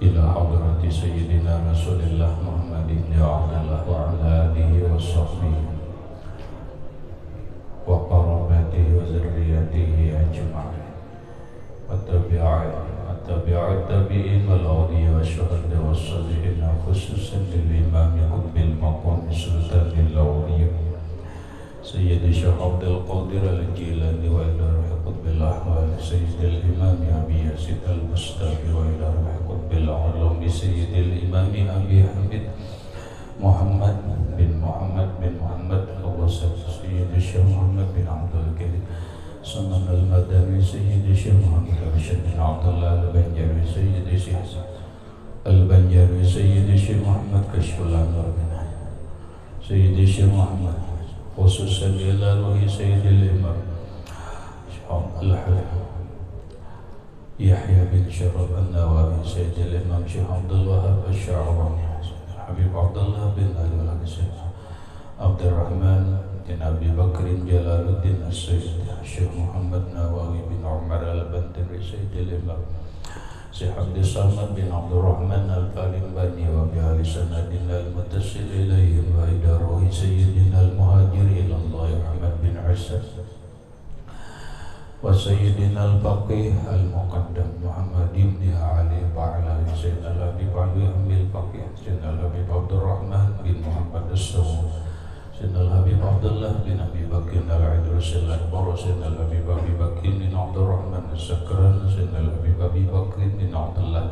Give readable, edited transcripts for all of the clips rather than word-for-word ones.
إلى حضرة سيدنا رسول الله محمد بن عبد الله وعلى آله وصحبه وقرابته وذريته أجمعين والتابعين والأولياء والشهداء والصالحين خصوصا للإمام قطب المقام سلطان الأولياء سيد الشيخ عبد القادر الجيلاني وإلى روح قطب الأحوال سيد الإمام أبي يزيد البستامي وإلى روح قطب العلوم سيد الإمام أبي حميد محمد بن محمد الوسط سيد الشيخ محمد بن عبد الكريم سنن المدني سيد الشيخ محمد رشيد بن عبد الله البنجري سيد الشيخ البنجري سيد الشيخ محمد كشف الأنوار سيد الشيخ محمد خصوصا إلى روح سيد الإمام يحيى بن شرف النووي سيد الإمام شيخ عبد الوهاب الشعراني حبيب عبد الله بن علي عبد الرحمن بن أبي بكر جلال الدين السيد الشيخ محمد نووي بن عمر البندري سيد الإمام شيخ عبد الصمد بن عبد الرحمن الفالنباني وبأهل سندنا المتصل إليهم وإلى روح سيدنا المهاجر إلى الله أحمد بن عيسى وسيدنا الفقيه المقدم محمد بن علي بعلوي سيدنا الحبيب علي بن الفقيه سيدنا الحبيب عبد الرحمن بن محمد السوم سيدنا الحبيب عبد الله بن أبي بكر العدرس الأكبر سيدنا الحبيب أبي بكر بن عبد الرحمن السكران سيدنا الحبيب أبي بكر بن عبد الله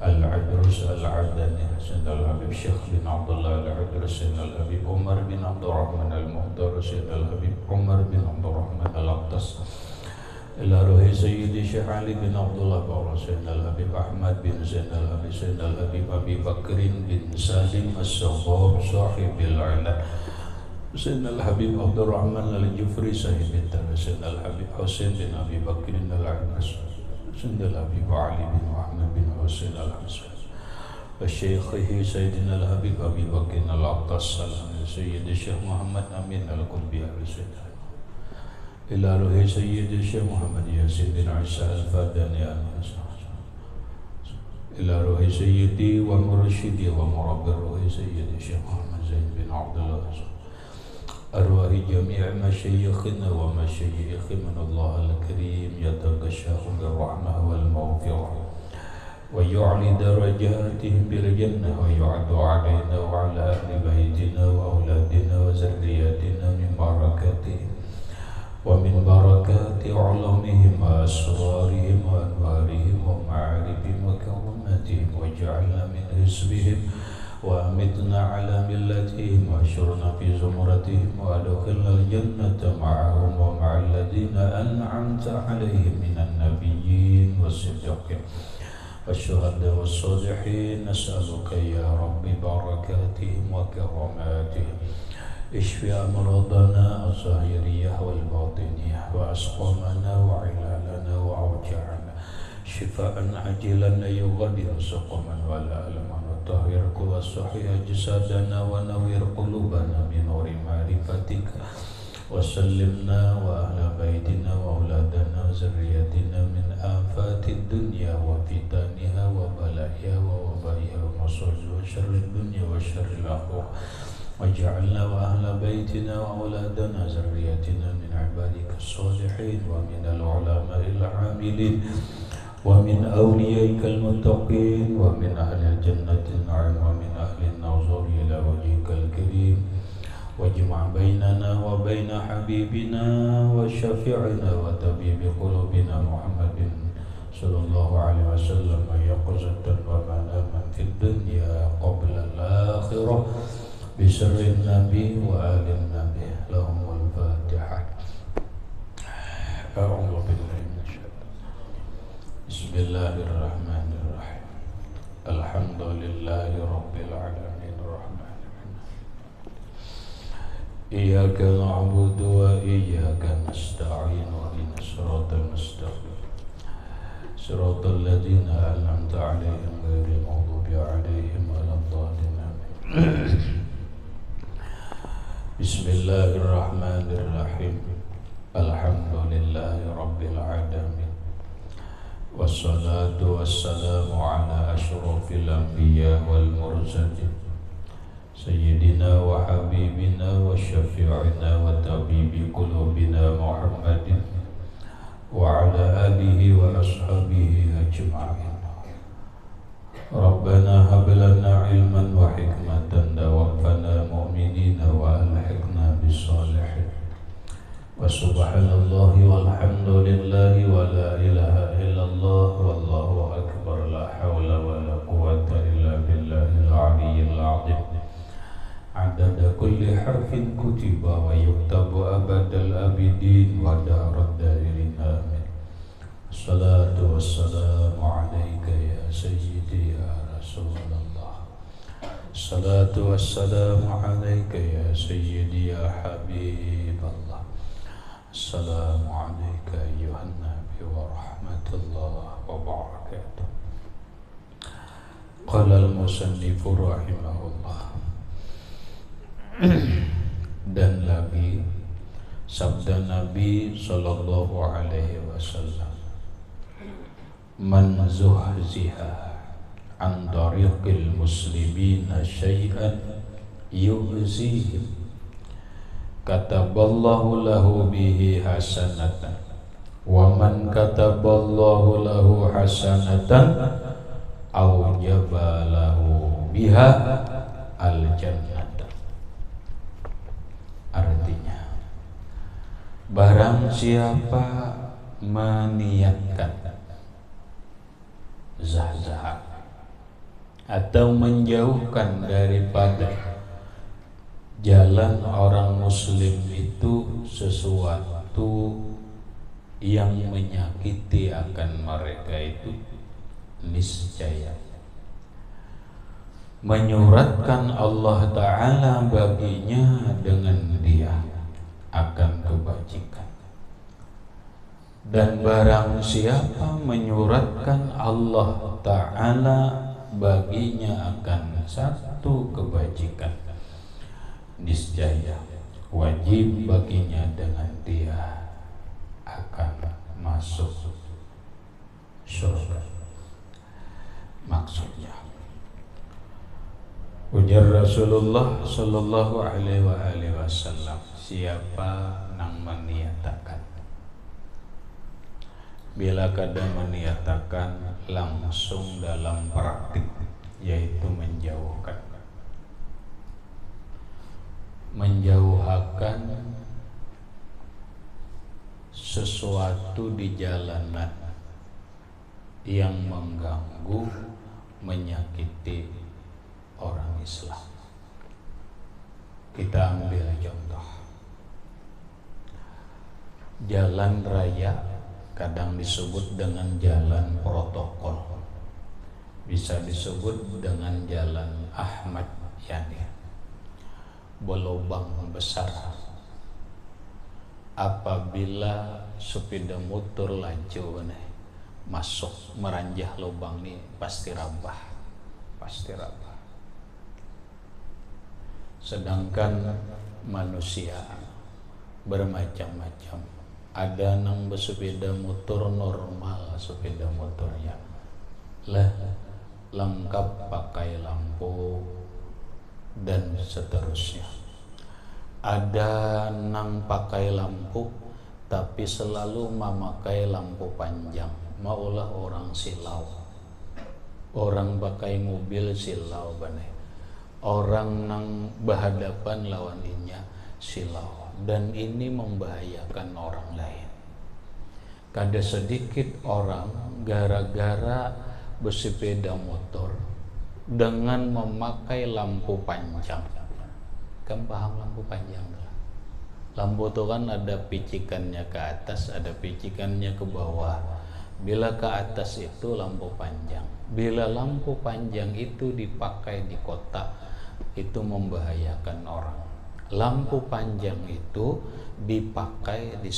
العدرس العدني سيدنا الحبيب شيخ بن عبد الله العدرس سيدنا الحبيب عمر بن عبد الرحمن المهدر سيدنا الحبيب عمر بن عبد الرحمن الأقدس إلى روح سيدي شيخ علي بن عبد الله بن سيدنا الحبيب أحمد بن سيدنا الحبيب أبي بكر بن سالم الصواب صاحب العنب سيدنا الحبيب عبد الرحمن الجفري صاحب الدرس سيدنا الحبيب حسين بن أبي بكر العنبس سيدنا الحبيب علي بن محمد بن حسين الحسن وشيخه سيدنا الحبيب أبي بكر العطاس سيد الشيخ محمد أمين القطبي إلى روح سيد الشيخ محمد ياسين بن عيسى الفاداني إلى روح سيدي ومرشدي ومربي الروح سيد الشيخ محمد زين بن عبد الله أرواح جميع مشايخنا ومشايخ من الله الكريم يتغشاهم بالرحمة والمغفرة ويعلي درجاتهم بالجنة ويعد علينا وعلى أهل بيتنا وأولادنا وذرياتنا من بركاتهم ومن بركات علومهم وأسرارهم وأنوارهم ومعارفهم وكراماتهم واجعلنا من حزبهم وأمتنا على ملتهم وأشرنا في زمرتهم وأدخلنا الجنة معهم ومع الذين أنعمت عليهم من النبيين والصديقين والشهداء والصالحين نسألك يا رب بركاتهم وكراماتهم اشف أمراضنا الظاهرية والباطنية وأسقامنا وعلالنا وأوجاعنا شفاء عاجلا لا يغادر سقما ولا ألما وطهر قوى الصحيح جسادنا ونوّر قلوبنا بنور معرفتك وسلمنا وأهل بيتنا وأولادنا وذريتنا من آفات الدنيا وفتنها وبلائها ووبائها ومصائب وشر الدنيا وشر الآخرة واجعلنا وأهل بيتنا وأولادنا ذريتنا من عبادك الصالحين ومن العلماء العاملين ومن أوليائك المتقين ومن أهل الجنة النعيم ومن أهل النظر إلى وجهك الكريم واجمع بيننا وبين حبيبنا وشفيعنا وطبيب قلوبنا محمد صلى الله عليه وسلم يقظة ومناما في الدنيا قبل الآخرة بسر النبي وآل النبي لهم الفاتحة. أعوذ بالله من الشيطان. بسم الله الرحمن الرحيم. الحمد لله رب العالمين الرحمن الرحيم. إياك نعبد وإياك نستعين واهدنا الصراط المستقيم صراط الذين أنعمت عليهم غير المغضوب عليهم ولا الضالين. بسم الله الرحمن الرحيم. الحمد لله رب العالمين والصلاة والسلام على أشرف الأنبياء والمرسلين سيدنا وحبيبنا وشفيعنا وطبيب قلوبنا محمد وعلى آله وأصحابه أجمعين. ربنا هب لنا علما وحكمة توفنا مؤمنين وألحقنا بالصالحين. وسبحان الله والحمد لله ولا إله إلا الله والله أكبر لا حول ولا قوة إلا بالله العلي العظيم. عدد كل حرف كتب ويكتب أبد الآبدين ودار الدائرين آمين. الصلاة والسلام عليك يا سيدي يا رسول الله. الصلاة والسلام عليك يا سيدي يا حبيب الله. السلام عليك أيها النبي ورحمة الله وبركاته. قال المصنف رحمه الله. Dan lagi sabda Nabi sallallahu alaihi wasallam, man zuhziha an tariqil muslimina syai'an yu'zihim kataballahu lahu bihi hasanatan wa man kataballahu lahu hasanatan awjaba lahu biha al-jannah. Artinya, barang siapa meniatkan zahzah atau menjauhkan daripada jalan orang muslim itu sesuatu yang menyakiti akan mereka, itu niscaya menyuratkan Allah Ta'ala baginya dengan dia akan kebajikan. Dan barang siapa menyuratkan Allah Ta'ala baginya akan satu kebajikan, niscaya wajib baginya dengan dia akan masuk surga. Maksudnya, ujar Rasulullah sallallahu alaihi wasallam, siapa nang meniatakan, bila kada meniatakan langsung dalam praktik, yaitu menjauhkan sesuatu di jalanan yang mengganggu, menyakiti orang Islam. Kita ambil contoh, jalan raya kadang disebut dengan jalan protokol, bisa disebut dengan jalan Ahmad Yani, berlubang besar. Apabila sepeda motor laju masuk meranjah lubang ini pasti rabah. Sedangkan manusia bermacam-macam. Ada nang bersepeda motor normal, sepeda motornya lah lengkap pakai lampu dan seterusnya. Ada nang pakai lampu tapi selalu memakai lampu panjang, maulah orang silau. Orang pakai mobil silau baneh. Orang nang berhadapan lawan inya silau, dan ini membahayakan orang lain. Kada sedikit orang gara-gara bersepeda motor dengan memakai lampu panjang. Kan paham lampu panjang? Lampu itu kan ada picikannya ke atas, ada picikannya ke bawah. Bila ke atas itu lampu panjang, bila lampu panjang itu dipakai di kota, itu membahayakan orang. Lampu panjang itu dipakai di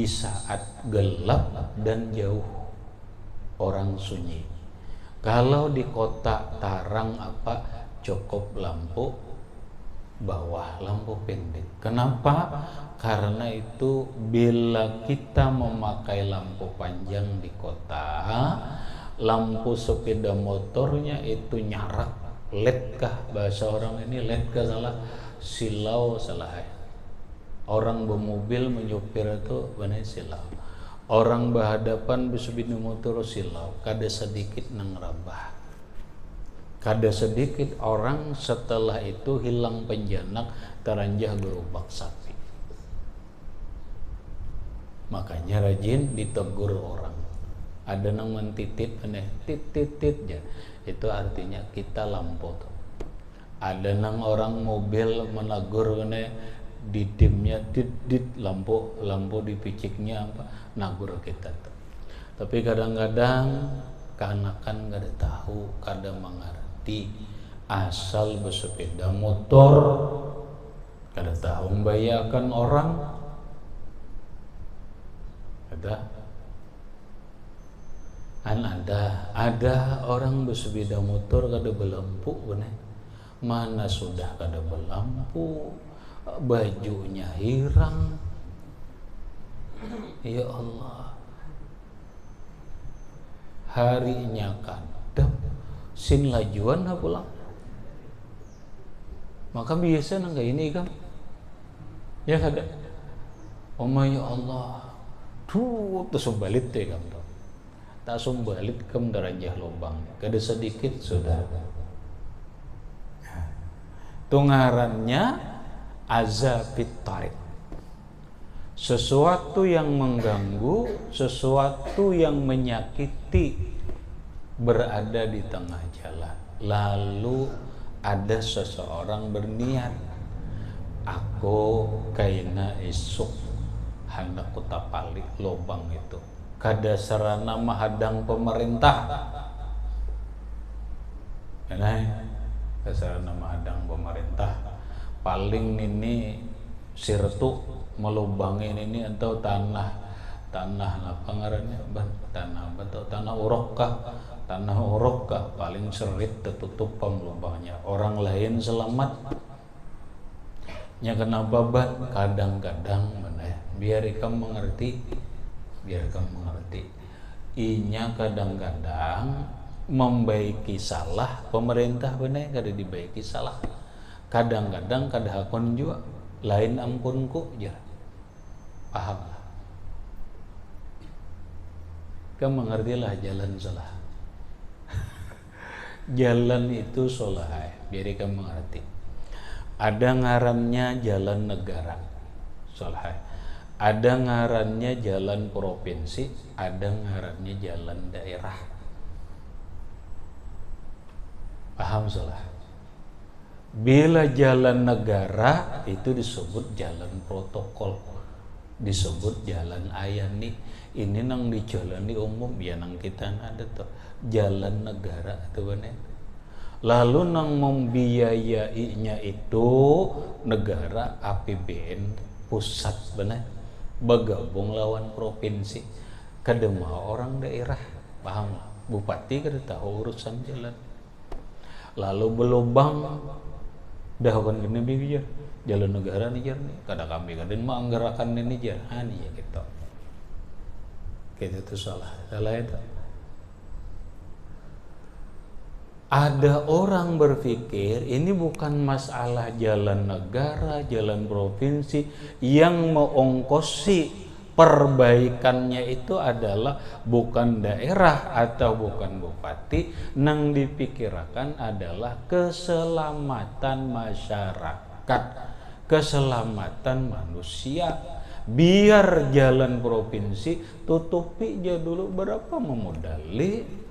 saat gelap dan jauh orang sunyi. Kalau di kota tarang cukup lampu bawah, lampu pendek. Kenapa? Karena itu bila kita memakai lampu panjang di kota, lampu sepeda motornya itu nyarak, LED kah bahasa orang ini, LED kah salah, silau salah ya. Orang bermobil menyupir itu benar silau, orang berhadapan bersepeda motor silau, kada sedikit nang rabah, kada sedikit orang setelah itu hilang penjanak teranjah gerobak sapi. Makanya rajin ditegur orang. Ada nang mentitit aneh tit ya. Itu artinya kita lampu tuh. Ada nang orang mobil menegur aneh didimnya dit lampu dipiciknya apa nagur kita tuh. Tapi kadang-kadang kanakan kada tahu, kada mengerti asal bersepeda motor, kada tahu membahayakan orang. Ada orang bersepeda motor kada berlampu bener. Mana sudah kada berlampu, bajunya hirang. Ya Allah, harinya kadep sin lajuan ha pulang. Maka biasa nang ini kan ya kada. Oh ya Allah, tuh sumbalit teh kam tuh. Tak sumbalit kam darajah lubang. Kada sedikit sudah. Tungarannya azabit tarik. Sesuatu yang mengganggu, sesuatu yang menyakiti berada di tengah jalan. Lalu ada seseorang berniat, aku kayaknya esok hendak kutapali lubang itu. Kada sarana mahadang pemerintah. Kada sarana mahadang pemerintah. Paling ini sirtu melubangin ini atau tanah apa ngarannya? Tanah urok kah paling serit tertutup lubangnya. Orang lain selamat. Nya kenapa ban? Kadang-kadang mana biar kamu mengerti. Inya kadang-kadang membaiki salah pemerintah benar kada dibaiki salah. Kadang-kadang kada hakon juga lain ampunku ya. Paham lah. Kamu mengertilah jalan salah. Jalan itu salah, biar kamu mengerti. Ada ngarannya jalan negara, salah. Ada ngarannya jalan provinsi, ada ngarannya jalan daerah. Paham salah? Bila jalan negara itu disebut jalan protokol, disebut jalan ayani. Ini nang di jalan di umum ya nang kita ada tuh jalan negara tuh bener. Lalu nang membiayainya itu negara APBN pusat bener. Bergabung lawan provinsi, kada mau orang daerah, paham lah. Bupati kada tahu urusan jalan. Lalu belubang dah kan gini biar jalan negara nih jar nih, kada kami kada mau anggerakan ini jar, ani ya gitu. Kita itu salah itu. Ada orang berpikir ini bukan masalah jalan negara, jalan provinsi, yang mengongkosi perbaikannya itu adalah bukan daerah atau bukan bupati, nang dipikirkan adalah keselamatan masyarakat, keselamatan manusia. Biar jalan provinsi tutupi aja dulu berapa memodali.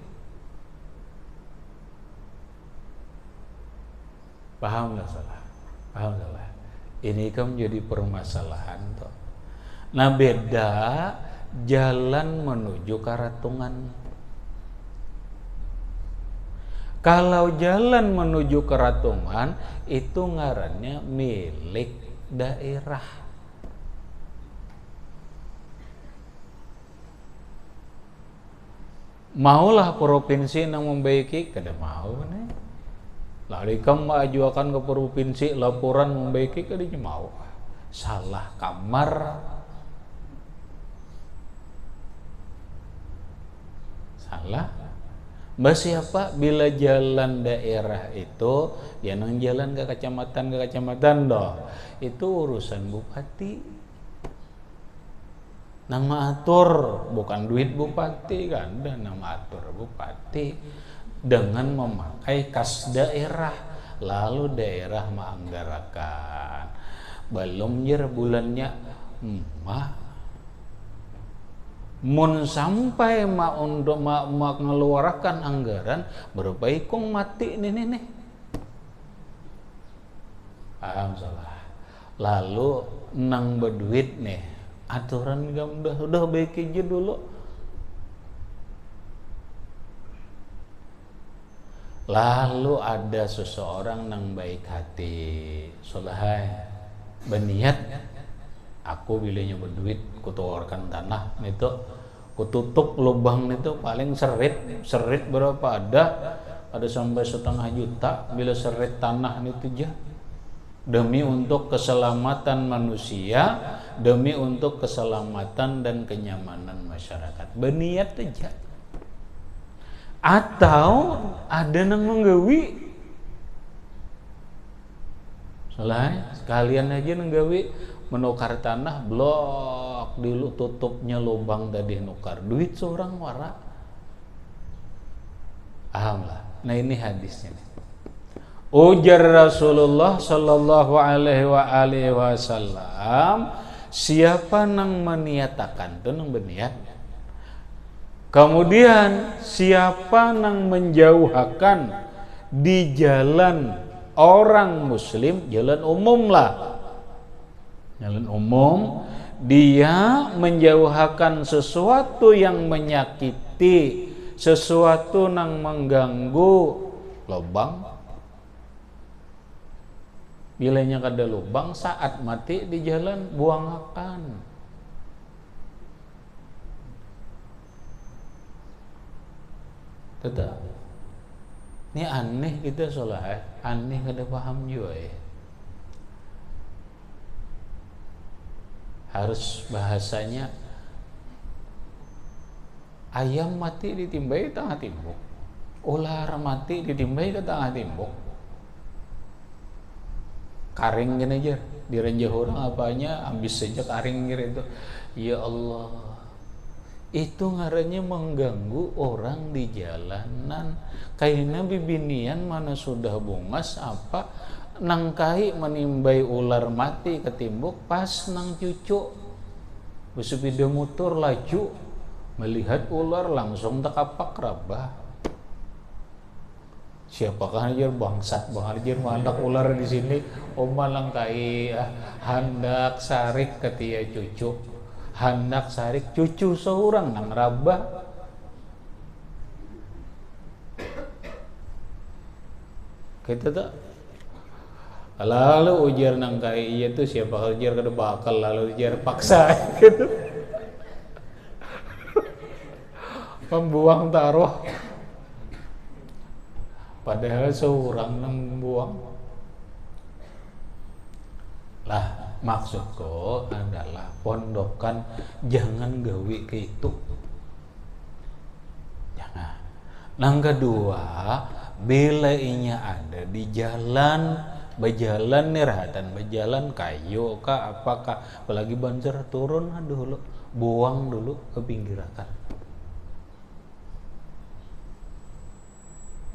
Paham nggak salah? Paham salah? Ini kan menjadi permasalahan toh. Nah beda jalan menuju Karatungan. Kalau jalan menuju Karatungan itu ngarannya milik daerah. Maulah provinsi yang membaiki, kada mau nih. Lalu kamu ajukan ke provinsi laporan membaiki kada mau. Salah kamar. Salah Mbak siapa bila jalan daerah itu ya nang jalan ke kecamatan doh itu urusan bupati nang maatur bukan duit bupati kan dan nang maatur bupati dengan memakai kas daerah lalu daerah menganggarakan belum jer bulannya mah mun sampai untuk mengeluarkan anggaran berapa ikung mati nih paham salah lalu nang berduit nih aturan udah baik aja dulu lalu ada seseorang nang baik hati solahai berniat aku bilanya berduit kutuarkan tanah itu kututup lubang itu paling serit berapa ada sampai 1,5 juta bila serit tanah itu aja demi untuk keselamatan manusia demi untuk keselamatan dan kenyamanan masyarakat berniat aja atau ada nang menggawi salah sekalian aja nenggawi menukar tanah blok dulu tutupnya lubang tadi nukar duit seorang wara paham lah nah ini hadisnya ujar Rasulullah sallallahu alaihi wasallam siapa nang meniatakan itu nang berniat kemudian siapa nang menjauhakan di jalan orang muslim jalan umum lah jalan umum dia menjauhkan sesuatu yang menyakiti sesuatu yang mengganggu lubang bilanya kada lubang saat mati di jalan buangakan tetap ini aneh kita soalnya aneh kada paham juga ya harus bahasanya ayam mati ditimbai tengah timbuk ular mati ditimbai ke tengah timbuk karing gini aja direnjah orang apanya ambis saja karing gitu ya Allah itu ngarannya mengganggu orang di jalanan kayaknya bibinian mana sudah bungas apa nangkai menimbai ular mati ketimbuk pas nang cucu bersepeda motor laju melihat ular langsung tekapak rabah siapakah ajar bangsat ajar mandak ular di sini oma langkai hendak sarik ketia cucu hendak sarik cucu seorang nang rabah kita tak lalu ujar nangkai iya tuh siapa ujar kada bakal lalu ujar paksa gitu membuang taruh padahal seorang nang buang lah maksudku adalah pondokan jangan gawe ke itu jangan nang kedua bila inya ada di jalan berjalan nirhatan berjalan kayu kah apakah apalagi banjir turun dulu buang dulu ke pinggirakan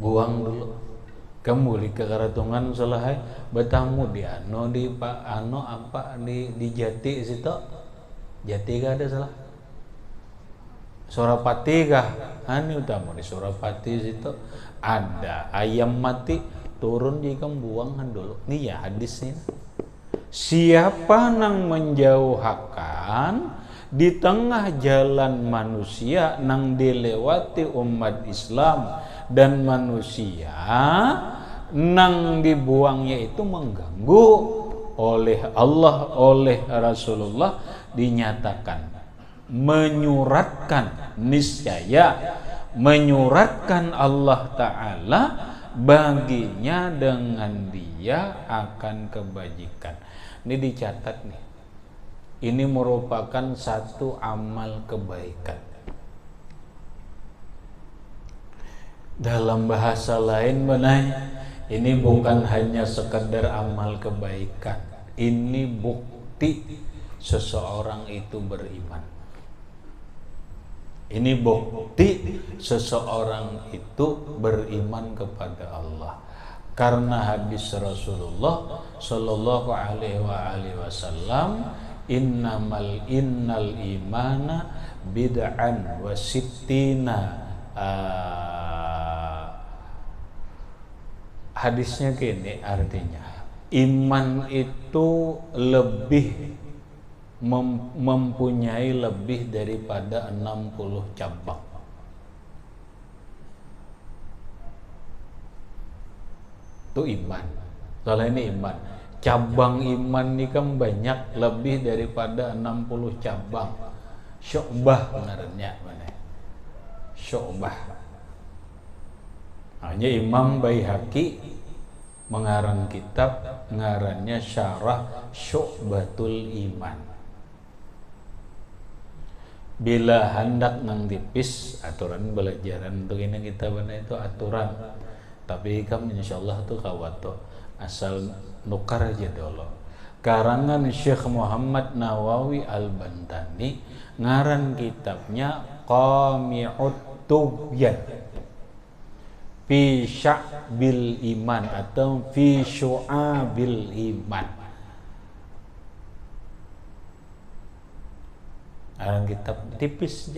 buang dulu kembali ke karatungan selahai bertamu di di pak apa di Jati situ Jati gak ada salah Surapati kah ini utama di Surapati situ ada ayam mati turun jika buangan dulu nih ya hadisnya siapa nang menjauhkan di tengah jalan manusia nang dilewati umat Islam dan manusia nang dibuangnya itu mengganggu oleh Allah oleh Rasulullah dinyatakan menyuratkan niscaya menyuratkan Allah Ta'ala baginya dengan dia akan kebajikan. Ini dicatat nih. Ini merupakan satu amal kebaikan. Dalam bahasa lain benai, ini bukan hanya sekedar amal kebaikan. Ini bukti seseorang itu beriman. Ini bukti seseorang itu beriman kepada Allah. Karena hadis Rasulullah sallallahu alaihi wasallam, innal imana bid'an wa sittina. Hadisnya gini artinya, iman itu lebih mempunyai lebih daripada 60 cabang. Itu iman. Soalnya ini iman. Cabang iman ini kan banyak, lebih daripada 60 cabang. Syu'bah ngarannya mana? Syu'bah. Hanya Imam Baihaqi mengarang kitab ngarannya Syarah Syu'batul Iman. Bila hendak nang tipis aturan belajaran untuk ini kita benar itu aturan, tapi kamu insyaallah tuh kawato asal nukar aja dulu. Karangan Syekh Muhammad Nawawi Al-Bantani, ngaran kitabnya Qami'ut Tubyan fi sya'bil iman atau fi syu'abil iman. Arang kitab tipis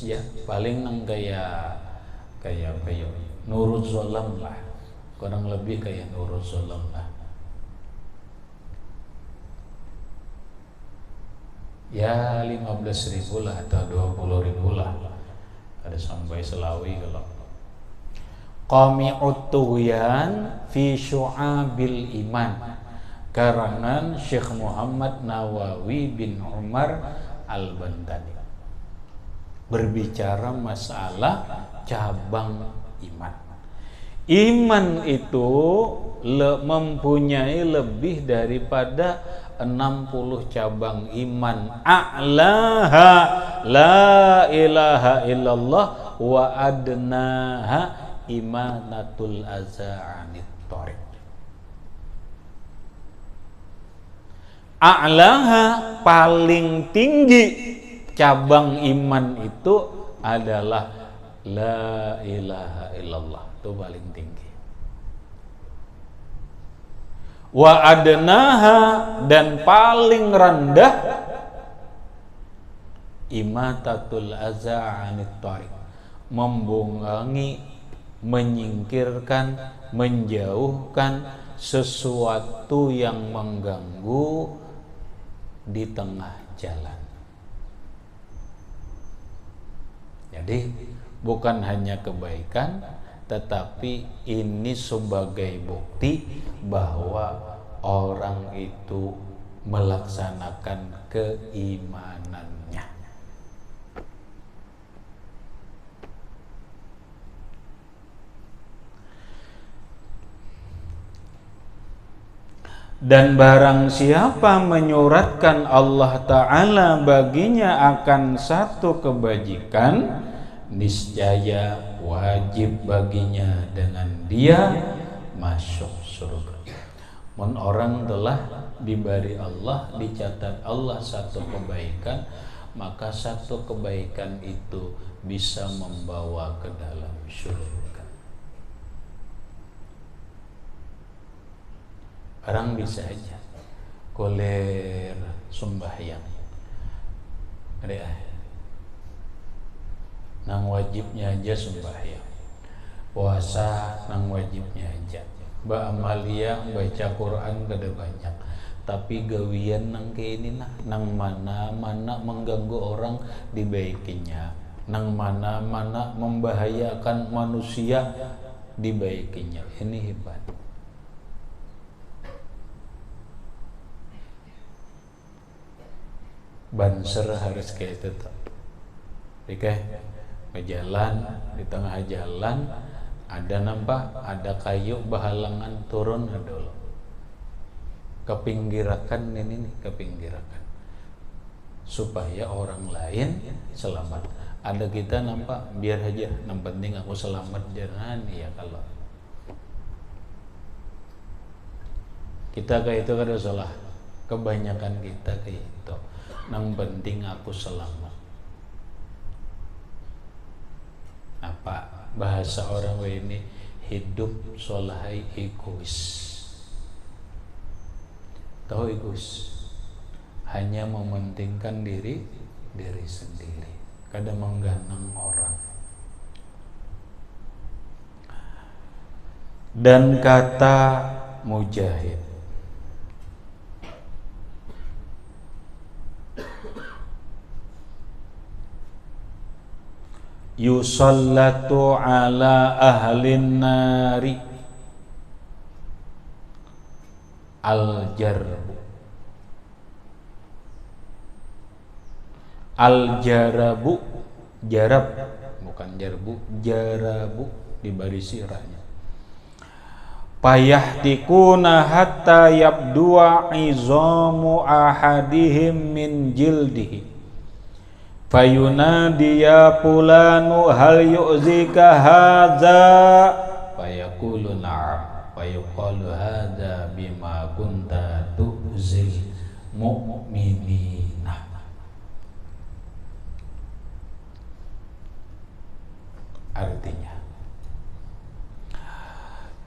ya, paling nang kayak Nurul Zolam lah, kurang lebih kayak Nurul Zolam lah. Ya 15.000 lah atau 20.000 lah, ada sampai selawi kalau. Qami'ut Tughyan fi syu'abil iman, karangan Syekh Muhammad Nawawi bin Umar Al-Bantani, berbicara masalah cabang iman. Iman itu mempunyai lebih daripada 60 cabang iman. A'laha la ilaha illallah wa adnaha imanatul aza'anit thariq. A'laha paling tinggi cabang iman itu adalah la ilaha illallah, itu paling tinggi. Wa adnaha, dan paling rendah imatatul aza'anit thariq, membungkangi, menyingkirkan, menjauhkan sesuatu yang mengganggu di tengah jalan. Jadi bukan hanya kebaikan, tetapi ini sebagai bukti bahwa orang itu melaksanakan keimanannya. Dan barang siapa menyuratkan Allah Ta'ala baginya akan satu kebajikan, niscaya wajib baginya dengan dia masuk surga. Mun orang telah diberi Allah, dicatat Allah satu kebaikan, maka satu kebaikan itu bisa membawa ke dalam surga. Orang bisa aja koler sembahyang, nang wajibnya aja sembahyang, puasa nang wajibnya aja, Mbak Amalia baca Quran kada banyak, tapi gawian nang kayak ini nang mana mengganggu orang dibaikinya, nang mana membahayakan manusia dibaikinya. Ini hebat. Banser harus kayak itu tuh. Oke, ke jalan, di tengah jalan ada nampak ada kayu bahalangan turun dulu. Kepinggirakan ini nih, kepinggirakan supaya orang lain selamat. Ada kita nampak biar aja, yang penting aku selamat jangan ya. Kalau kita kayak itu kada salah, kebanyakan kita kayak itu, yang penting aku selamat. Apa bahasa orang ini, hidup solahai egois. Tahu egois? Hanya mementingkan diri sendiri, kada mengganang orang. Dan kata Mujahid, yusallatu ala ahlin nari al-jarbu. Al-jarabu, jarab, bukan jarbu, jarabu dibarisi ra-nya. Payahtikuna hatta yabdua izamu ahadihim min jildihi fayunadi ya fulanu hal yu'zika hadza fayaqulu na'am fayuqalu hadza bima kunta tu'zil mu'minina. Artinya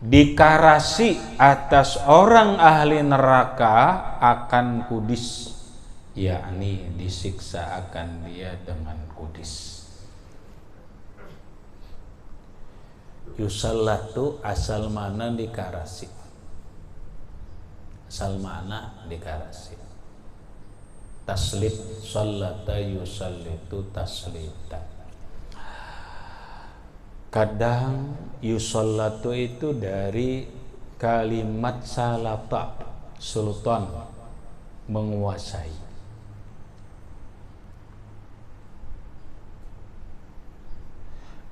dikarasi atas orang ahli neraka akan kudis, yakni disiksa akan dia dengan kudis. Yusallatu asal mana dikarasi, asal mana dikarasi. Taslit, sallata yusallitu taslita. Kadang yusallatu itu dari kalimat salata, sultan, menguasai.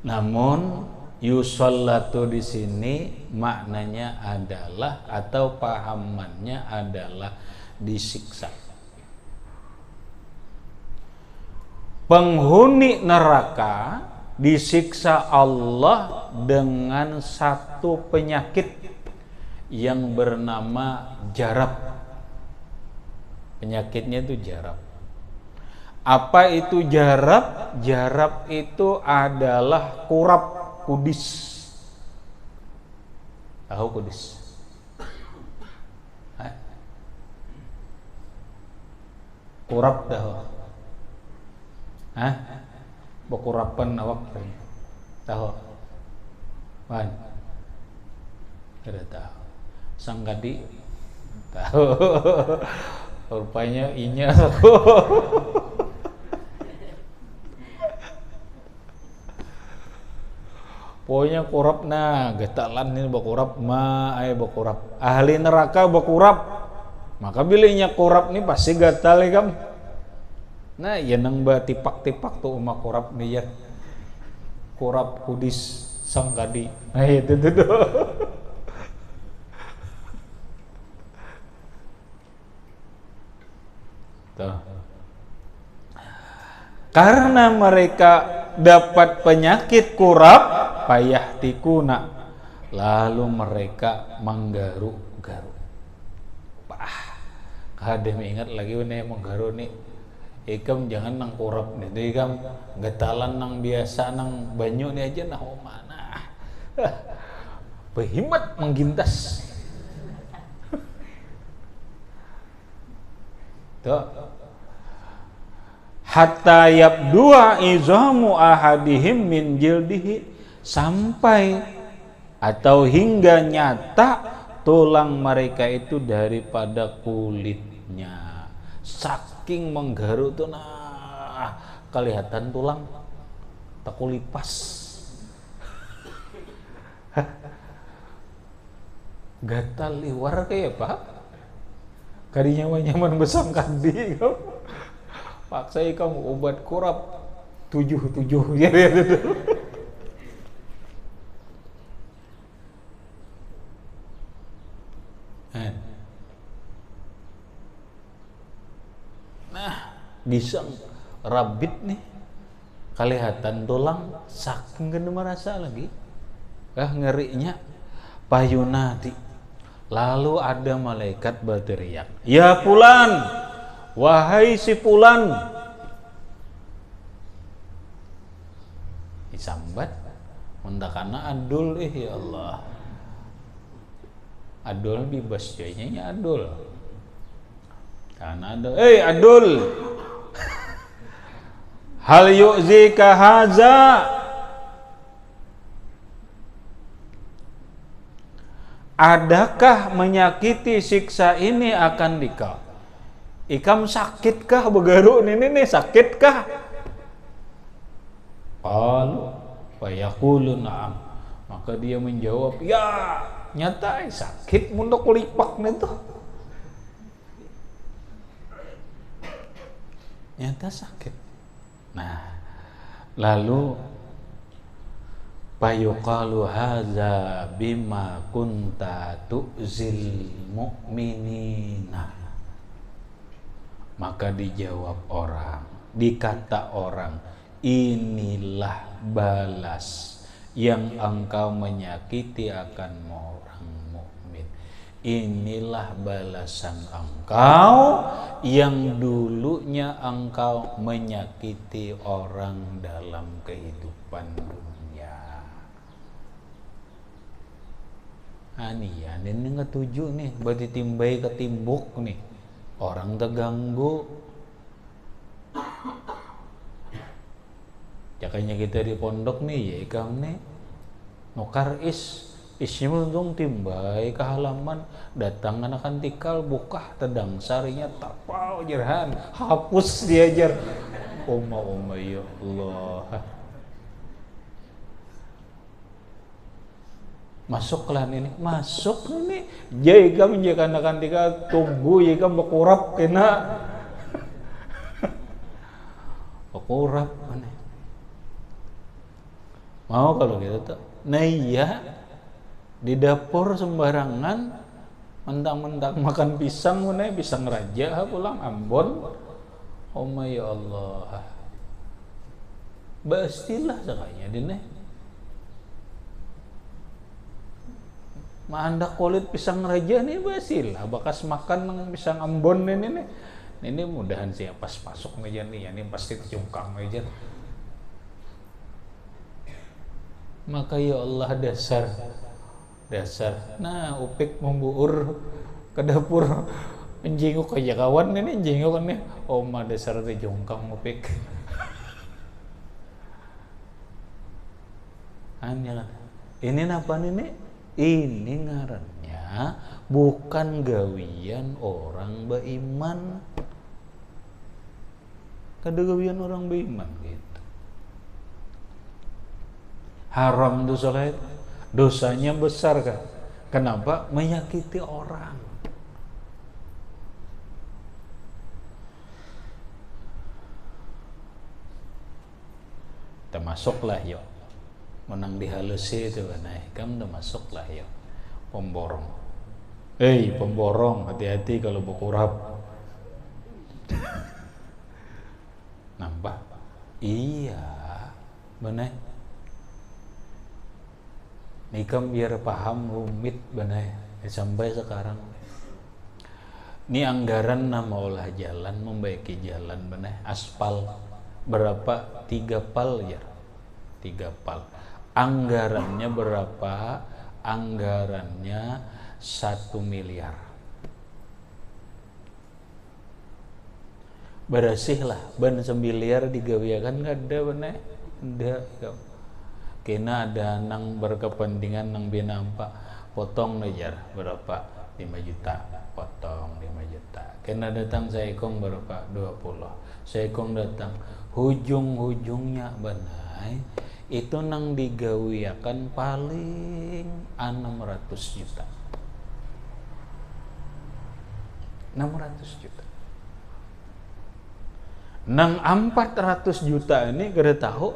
Namun yusallatu di sini maknanya adalah atau pahamannya adalah disiksa. Penghuni neraka disiksa Allah dengan satu penyakit yang bernama jarab. Penyakitnya itu jarab. Apa itu jarab? Jarab itu adalah kurap, kudis. Tahu kudis? Hah? Kurap tahu? Hah? Bekurapan awak tahu? Wan? Tidak tahu. Sanggadi tahu. Rupanya inya aku. Pokoknya kurap nah, getalan ini berkurap berkurap. Ahli neraka berkurap. Maka bilanya kurap nih pasti gatal ya kam. Nah, ya nang ba tipak-tipak tuh umak kurap nih ya. Kurap kudis sanggadi. Nah, itu tuh. Tuh. Karena mereka dapat penyakit kurap, payahtikuna, lalu mereka menggaru-garu. Kada ingat lagi nih menggaru nih. Ikam jangan nang kurap nih, ikam getalan nang biasa nang banyu nih aja nah mana. Behimat menggintas. Tuh. Hatta yabdua izamu ahadihim min jildihi, sampai atau hingga nyata tulang mereka itu daripada kulitnya. Saking menggaru tuh nah kelihatan tulang tak kulipas. Gatal liwar kayak apa? Kadinya nyaman besang kandi kau. Paksa kamu obat kurap 7 ya itu. Nah, bisa rabit nih kelihatan tulang saking gede merasa lagi ngerinya payunadi. Lalu ada malaikat berteriak, ya Fulan, wahai si Fulan. Disambat mendakana adul ya Allah. Adul bibas jadinya adul. Karena ada, adul. Hal yu'zika haza. Adakah menyakiti siksa ini akan dikau? Ikam sakitkah begaru ini sakitkah? Qalu wa yaqulu na'am. Maka dia menjawab, ya, nyata sakit mundok lipak itu. Nyata sakit. Nah, lalu fayuqalu hadza bima kunta tu'zil mu'minina. Maka dijawab orang, dikata orang, inilah balas yang engkau menyakiti akan orang mukmin. Inilah balasan engkau yang dulunya engkau menyakiti orang dalam kehidupan dunia. Ini ketujuh nih, berarti timbai ketimbuk nih, orang terganggu. Jakanya kita di pondok nih, ya ikam nih, nukar isnya untung timbai ke halaman, datang akan tikal buka tedang sarinya tapau jerhan, hapus dia jar. Oma ya Allah. Masuklah ini, masuk ini. Jika menjaga anak tika tunggu, jika berkurap kena, berkurap mana? Mau kalau gitu tuh, nah iya di dapur sembarangan, mentang-mentang makan pisang mana, pisang raja, pulang Ambon. Oh ya Allah, pastilah sakanya dine. Anda kulit pisang raja nih basilah bakas makan dengan pisang Ambon ini nih. Ini mudahan sih pas masuk aja nih, ini pasti cungkang aja. Maka ya Allah dasar. Nah, Upik membuur ke dapur menjenguk aja kawan ini jenguk nih. Oma dasar teh cungkang Upik. Aneh. Ini apa nih? Ini ngarannya bukan gawian orang beriman. Kada gawian orang beriman gitu. Haram tuh soalnya dosanya besar kan. Kenapa? Menyakiti orang. Termasuklah yuk menang dihalusi itu kan, kamu udah masuk lah ya pemborong. Pemborong, hati-hati kalau berkurap. Nampak? Iya, benar. Nikam biar paham rumit benar sampai sekarang. Ini anggaran nama olah jalan, membaiki jalan benar, aspal berapa? 3 pal ya, 3 pal. Anggarannya berapa? Anggarannya 1 miliar. Bersih lah, ban 1 miliar digawiakan nggak ada bener, ada. Kena ada nang berkepentingan nang binampak, potong aja berapa? 5 juta, potong 5 juta. Kena datang seekong berapa? 20. Seekong datang, hujung-hujungnya benar. Itu nang digawiakan paling 600 juta. 600 juta. Nang 400 juta ini gede tahu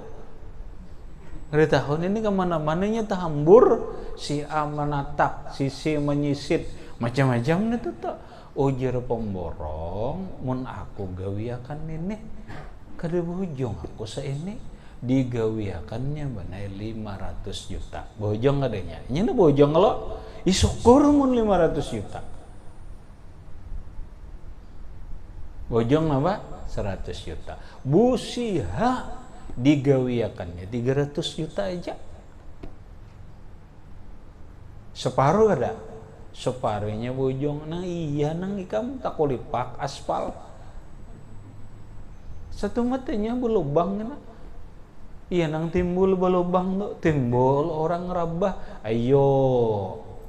ini kemana-mananya tahambur, si A menatap, si C menyisit, macam-macam itu tak. Ujar pemborong, mun aku gawiakan ini kada berujung aku seini. digawiakannya banai 500 juta. Bojong adanya. Nya bojong lo isyukur mun 500 juta. Bojong apa? 100 juta. Busiha digawiakannya 300 juta aja. Separuh ada. Separuhnya bojong. Nah iya nang ikam tak kulipak aspal. Satu matanya berlubang na. Iya nang timbul berlubang tuh, timbul orang rabah. Ayo,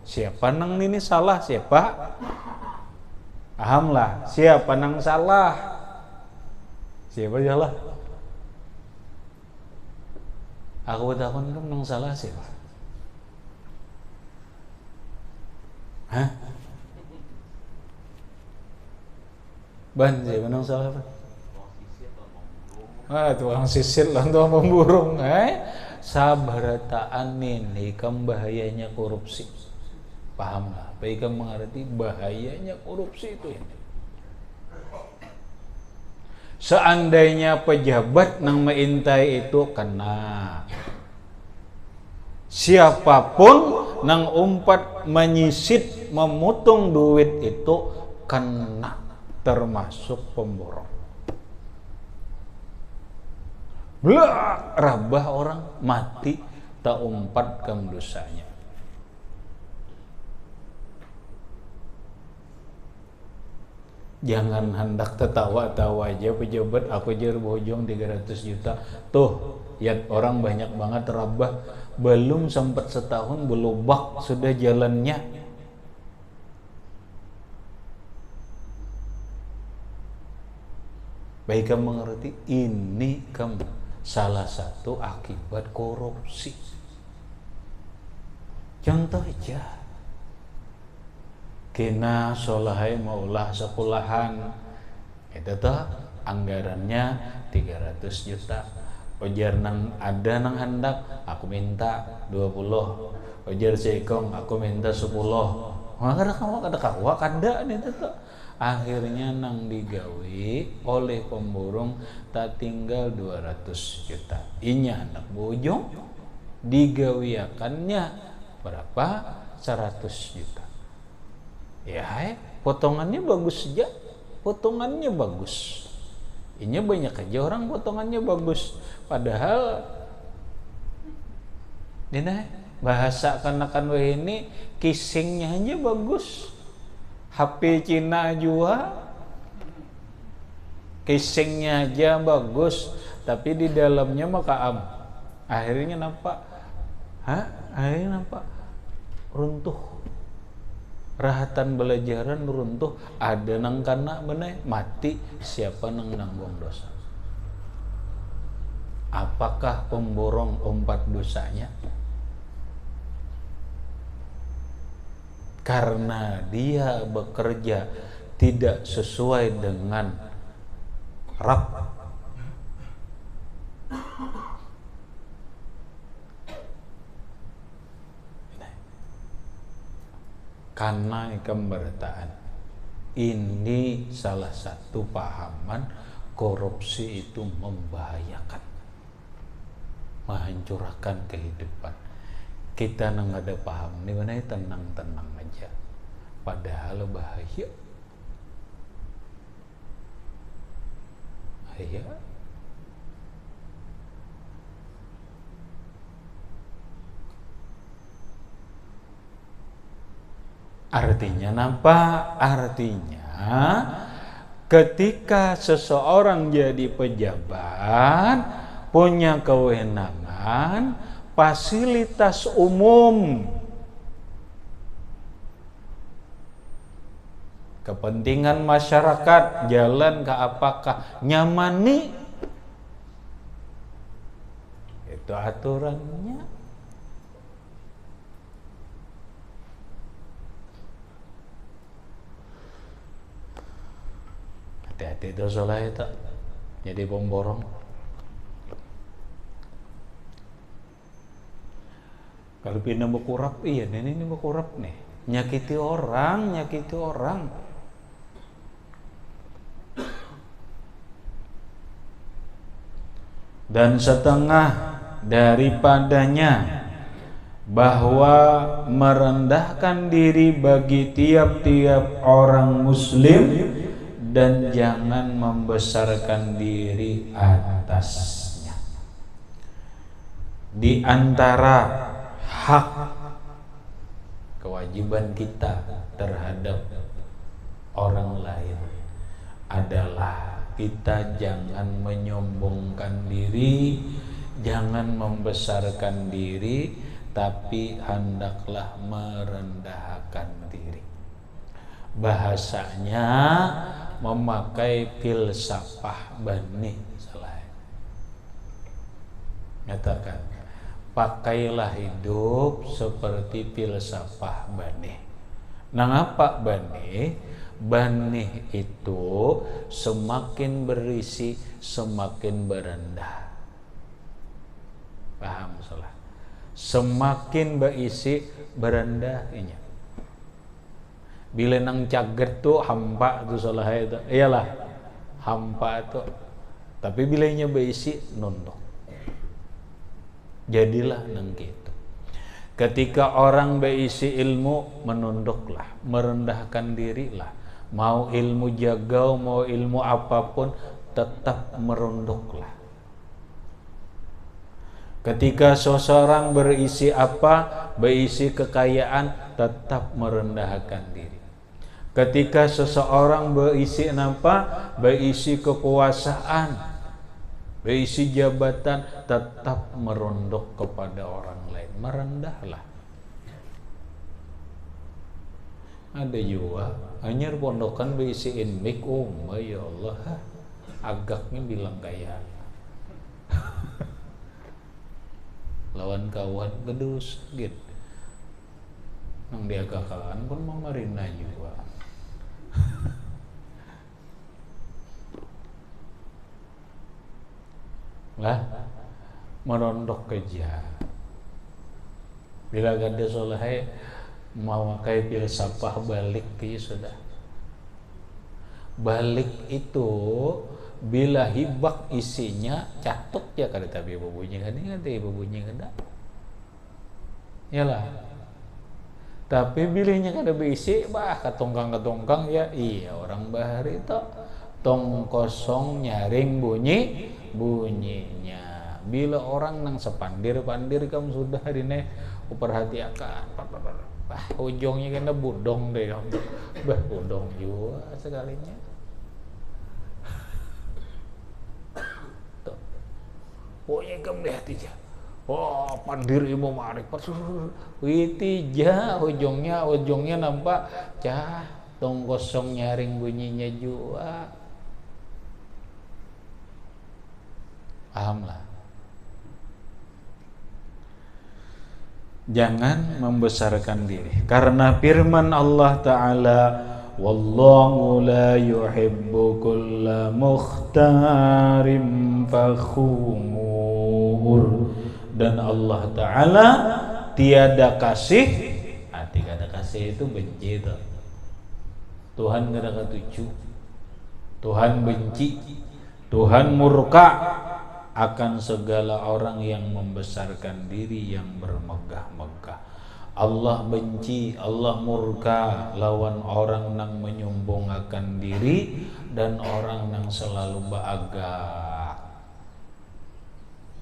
siapa nang ini salah siapa? Paham lah, siapa nang salah? Siapa salah? Aku takon kan nang salah siapa? Hah? Ban siapa nang salah apa? Tukang sisit lah, tukang pemburung. Sabarataan ini ikam bahayanya korupsi. Paham lah, apa ikam mengerti bahayanya korupsi itu ini. Seandainya pejabat nang maintai itu kena, siapapun nang umpat menyisit memutung duit itu kena, termasuk pemborong. Blak, rabah orang mati tak umpat kam dosanya. Jangan hendak tertawa-tawa aja pejabat, aku jar bojong 300 juta. Tuh, ya orang banyak banget rabah, belum sempat setahun belobak sudah jalannya. Baik kamu mengerti, ini kamu salah satu akibat korupsi. Contoh aja, kena solahai maulah sekolahan, itu tuh anggarannya 300 juta. Ujar nang ada nang hendak, aku minta 20. Ujar sekong, aku minta 10. Maka ada kawa kada nih tuh. Akhirnya nang digawi oleh pemborong tak tinggal 200 juta. Inya anak bojong digawiakannya berapa? 100 juta. Ya, potongannya bagus saja. Potongannya bagus. Inya banyak aja orang potongannya bagus. Padahal ini bahasa kanakan ini kissingnya aja bagus. HP Cina juga casingnya aja bagus, tapi di dalamnya mah kaam. Akhirnya nampak, akhirnya nampak runtuh. Rahatan belajaran runtuh. Ada nang kana bener mati, siapa nang nanggung dosa? Apakah pemborong umpat dosanya? Karena dia bekerja tidak sesuai dengan Rabb. Karena kemerdekaan ini salah satu pahaman korupsi itu membahayakan, menghancurkan kehidupan. Kita nang ada paham nih mana tenang-tenang aja, padahal bahaya. Bahaya. Artinya apa? Artinya ketika seseorang jadi pejabat, punya kewenangan, fasilitas umum, kepentingan masyarakat jalan ke apakah nyamani, itu aturannya. Hati-hati itu salah itu jadi pemborong. Kalau pindah berkurap, iya ini berkurap nih, nyakiti orang. dan setengah daripadanya bahwa merendahkan diri bagi tiap-tiap orang muslim dan jangan membesarkan diri atasnya. Di antara hak kewajiban kita terhadap orang lain adalah kita jangan menyombongkan diri, jangan membesarkan diri, tapi hendaklah merendahkan diri. Bahasanya memakai filsafah Bani Saleh. Nyatakan, pakailah hidup seperti filsafah Bani. Nangapa Bani? Bani itu semakin berisi semakin berendah. Paham salah? Semakin berisi berendahnya. Bila nang caget tuh hampa tuh salah itu, iyalah hampa itu. Tapi bilanya berisi nunduk. Jadilah nang gitu. Ketika orang berisi ilmu, menunduklah, merendahkan dirilah. Mau ilmu jagau, mau ilmu apapun, tetap merunduklah. Ketika seseorang berisi apa, berisi kekayaan, tetap merendahkan diri. Ketika seseorang berisi apa, berisi kekuasaan, berisi jabatan, tetap merunduk kepada orang lain. Merendahlah. Ada juga hanya pondokan berisiin mic, ya Allah, agaknya bilang kayak lawan kawan gedus gitu. Nang dia kakalan pun mau marina juga. Lah merondok kerja. Bila gada soleh mau kayak filsafah balik ke sudah. Balik itu bila hibak isinya catuk ya kada tapi ibu bunyi kan ini ada ibu bunyi kada. Yalah. Tapi bilihnya kada berisi bah ketongkang ya iya orang bahari itu tong kosong nyaring bunyinya. Bila orang nang sepandir kamu sudah hari ini perhatikan bah ujungnya kena budong deh kamu. Bah budong juga sekalinya. Tuh. Pokoknya kamu lihat aja. Oh, pandir ilmu ma'rifat. Witija ujungnya nampak cah tong kosong nyaring bunyinya juga. Paham lah. Jangan membesarkan diri karena firman Allah Ta'ala, wallahu la yuhibbu kulla mukhtarim fakhur. Dan Allah Ta'ala tiada kasih, tiada kasih itu benci itu. Tuhan gak ada ketujuh, Tuhan benci, Tuhan murka akan segala orang yang membesarkan diri, yang bermegah-megah. Allah benci, Allah murka lawan orang yang menyombongkan diri dan orang yang selalu bangga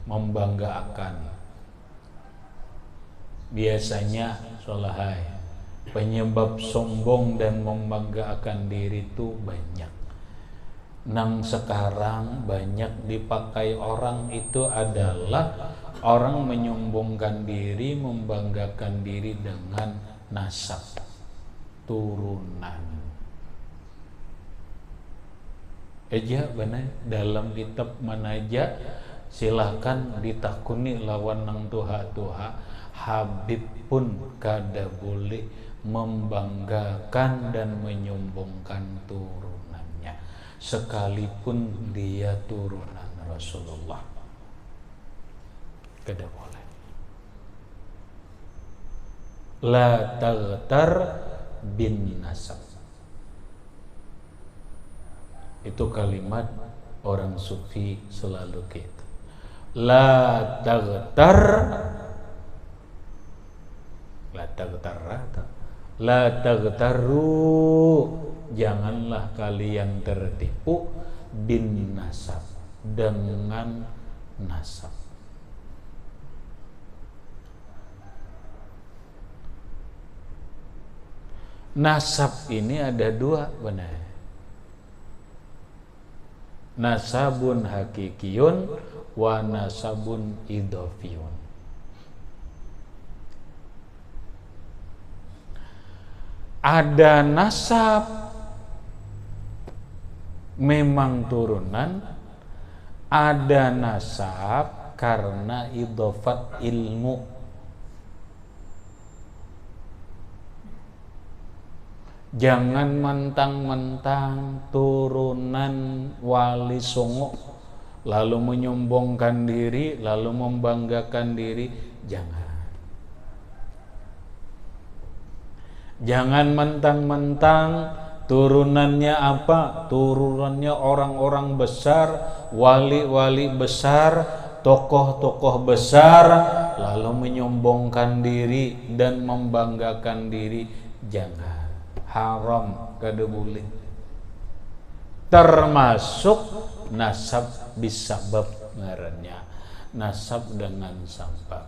membanggakan. Biasanya solahai penyebab sombong dan membanggakan diri itu banyak. Nang sekarang banyak dipakai orang itu adalah orang menyombongkan diri, membanggakan diri dengan nasab, turunan. Aja benar dalam kitab mana aja silahkan ditakuni lawan nang tuha-tuha. Habib pun kada boleh membanggakan dan menyombongkan turunannya, sekalipun dia turunan Rasulullah. Kada boleh. La taghtar bin nasab. Itu kalimat orang sufi selalu gitu. La taghtar, la taghtar, la taghtaru, janganlah kalian tertipu bin nasab, dengan nasab. Nasab ini ada dua benar. Nasabun hakikiyun wa nasabun idhofiyun. Ada nasab memang turunan, ada nasab karena idhofat ilmu. Jangan mentang-mentang turunan wali songo lalu menyombongkan diri, lalu membanggakan diri. Jangan mentang-mentang turunannya apa? Turunannya orang-orang besar, wali-wali besar, tokoh-tokoh besar, lalu menyombongkan diri dan membanggakan diri. Jangan. Haram, kada boleh. Termasuk nasab bisabab ngarannya. Nasab dengan sabab.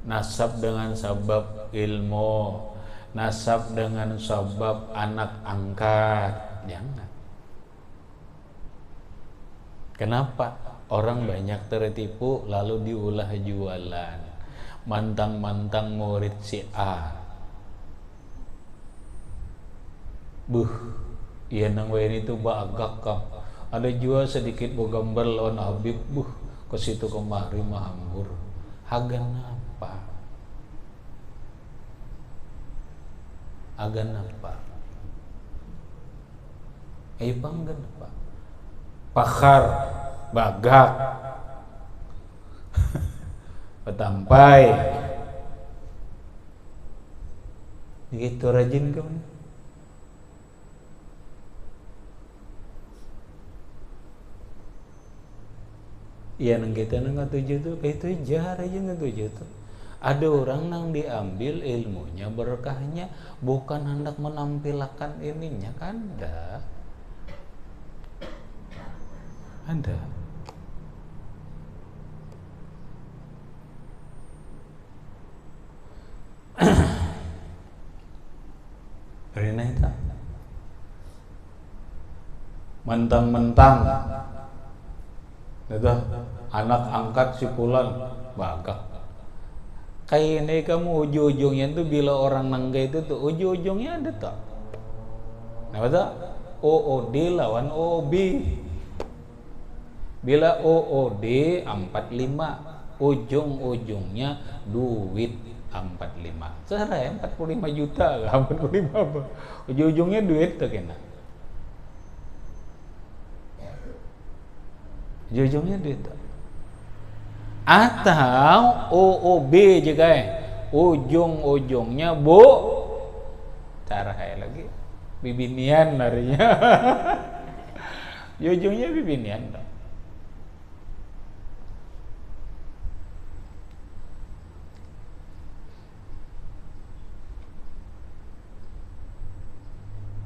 Nasab dengan sabab ilmu. Nasab dengan sabab anak angkat. Jangan. Kenapa? Orang banyak tertipu lalu diulah jualan. Mantang-mantang murid si A. Iya nang wain itu bagak kam. Ada juga sedikit gambar lawan Habib, ke situ kemari mahambur. Hagan apa? Agan apa? Panggan apa? Pakar, bagak, petampai. Gitu rajin kamu. Iya nang kita nang tujuh tuh kayak itu jar aja nggak tujuh tuh. Ada orang nang diambil ilmunya berkahnya bukan hendak menampilkan ininya kan ada. Rina itu mentang-mentang itu anak angkat si Fulan bagak. Kayak ini kamu ujung-ujungnya tuh bila orang nangga itu tuh ujung-ujungnya ada tak? Nah betul? OOD lawan OOB. Bila OOD 45, ujung-ujungnya duit 45. Secara ya 45 juta, 45 apa? Ujung-ujungnya duit tuh kena. Ujung-ujungnya duit. Atau OOB juga ujung-ujungnya cara lagi bibinian larinya. Ujungnya bibinian dong.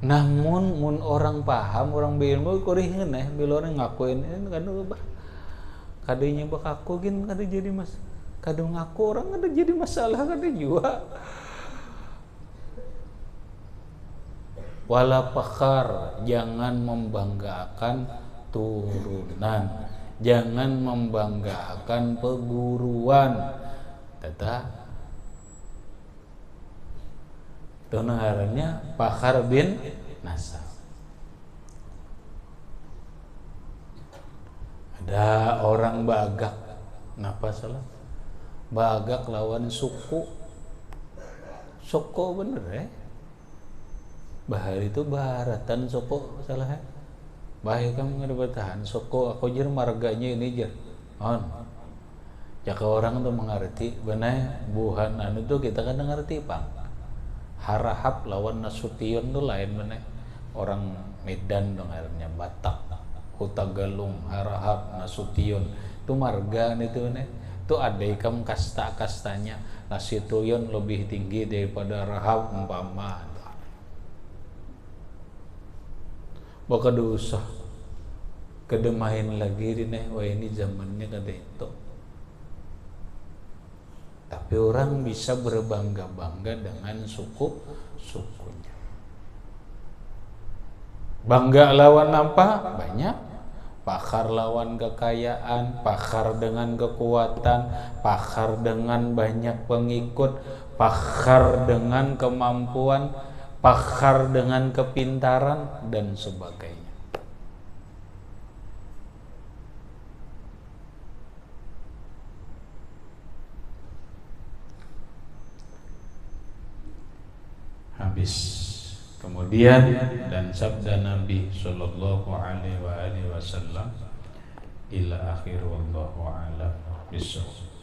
Namun mun orang paham, orang berilmu kurihin bila orang ngakuin kan ubah. Kadenya bakaku gin kada jadi kada ngaku orang kada jadi masalah kada juga. Wala pakar, jangan membanggakan turunan, jangan membanggakan peguruan. Tata itu ngarannya pakar bin nasab. Ada orang bagak, kenapa salah? Bagak lawan suku bener bahar itu baharatan suku salah bahaya kamu nggak bertahan suku aku jer marganya ini jer jika orang tuh mengerti benar buhan anu tuh kita kan ngerti pang harahap lawan nasution tuh lain benar orang Medan dong akhirnya Batak Huta Galung, Harahap, Nasution Itu marga itu nih. Itu ada ikam kasta-kastanya. Nasi tuyun lebih tinggi daripada rahab umpama. Baka dosa. Kedemahin lagi nih, wah ini zamannya kata itu. Tapi orang bisa berbangga-bangga dengan sukunya. Bangga lawan apa? Banyak. Pakar lawan kekayaan, pakar dengan kekuatan, pakar dengan banyak pengikut, pakar dengan kemampuan, pakar dengan kepintaran, dan sebagainya. Habis. Kemudian dan sabda Nabi sallallahu alaihi wasallam ila akhir wallahu a'lam bissawab.